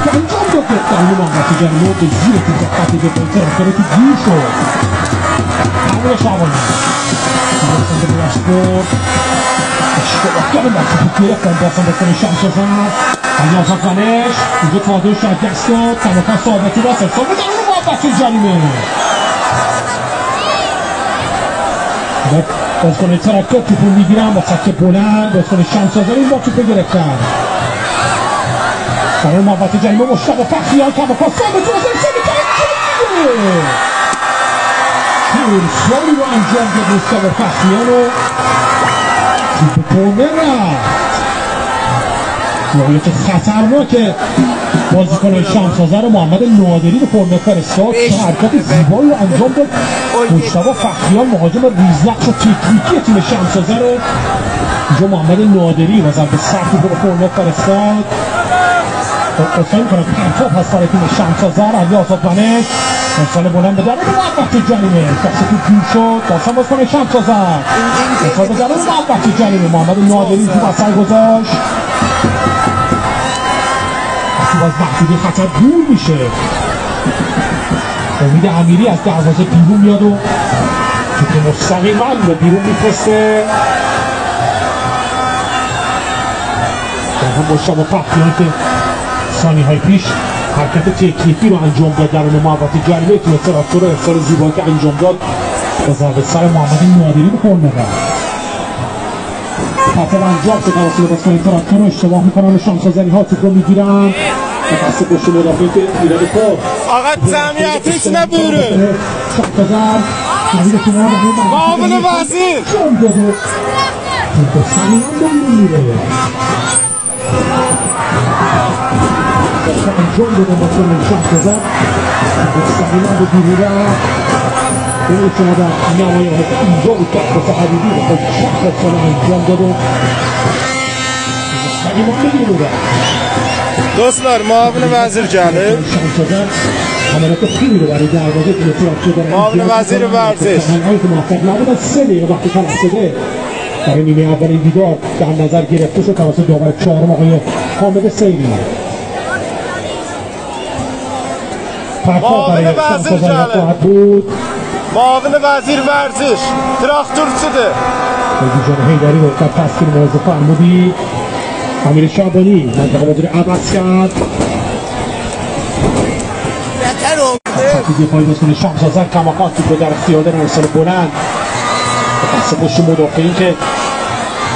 که انجام داد دقیقی محمد جلیمی به زیر تو دقتی به تراکتور تو گیر شد همون شعبانی برسنده به رشبورد اشتباه کردن در تو گرفتن باسن بکنه شمس زن علی آزاد زنش اینجا تادوش شاید دست داد کماکان ثابتی راست ارسال به درون محمد جلیمی بازیکن تراکتور توپو میگیرن با سطح بلند بازیکن شمس زن این با توپ گرفتن برای محمد جلیمی مشتاق فخریان کماکان ثابت راست ارسال ارسالی رو انجام داد مشتاق فخریان و توپ کورنر رفت موقعیت خطرناک بازیکن شمس‌آذر رو محمد نادری به کورنر فرستاد چه حرکت زیبایی رو انجام داد مشتاق فخریان مهاجم ریزنقش و تکنیکی تیم شمس‌آذر رو اینجا محمد نادری و ضربه سختی به کورنر فرستاد اصلا میکنه پرتاب هست برای تیم شمس‌آذر علی آزادمنش ارسال بلند به درون محمد جلیمی دست تو گیر شد داستان باز کنه شمس‌آذر ارسال به درون محمد جلیمی محمد نادری تو اثر گذاشت باز محدودی خطر دور میشه امید امیری از دروازه بیرون میاد و توپ مستقیما به بیرون میفرسته هم مشتاق فخریان که ثانیه های پیش حرکت تکنیکی رو انجام داد درون محمد جلیمی توی تراکتور ارسال زیبایی که انجام داد با ضربه سر محمد نادری به کورنر رفت خطر انجام شد توسط بازیکن تراکتور رو اشتباه میکنن و شمس‌آذری ها توپ رو میگیرن دست پشت مدافعی که ایراد کار آقا جمعیتش نبیره شمس‌آذر نوید کنار معاون وزیر انجام داده توپ سریعا به بیرون میره انجام داده بازیکن شمس‌آذر توپ سریعا به بیرون رفت ببینید شما در نمایه اینجا بود که عباس حبیبی به خود شخص سال انجام داده سریعا به بیرون رفت دوستlar معاون وزیر جالب حملات خوبی رو برای دروازه تیم تراکتور دارن معاون وزیر ورزش تمنایی که موفق نبودن 3 دقیقه وقتی خلاص شده برای نیمه اول این دیدار در نظر گرفته شد توسط داور چهارم آقای حامد سیری معاون وزیر جالب معاون وزیر ورزش تراکتور شده جان حیدری رو در تسکین موظف فرمودی امیر شعبانی منطقه مدیر عوض کرد دفاعی بازیکن شمس‌آذر کماکان توپ در اختیار داره ارسال بلند به دست پشت مدافعین که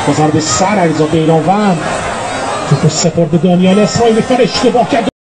با ضربه سر علیزاده ایرانوند توپ سپرد به دانیال اسماعیلی اشتباه کرد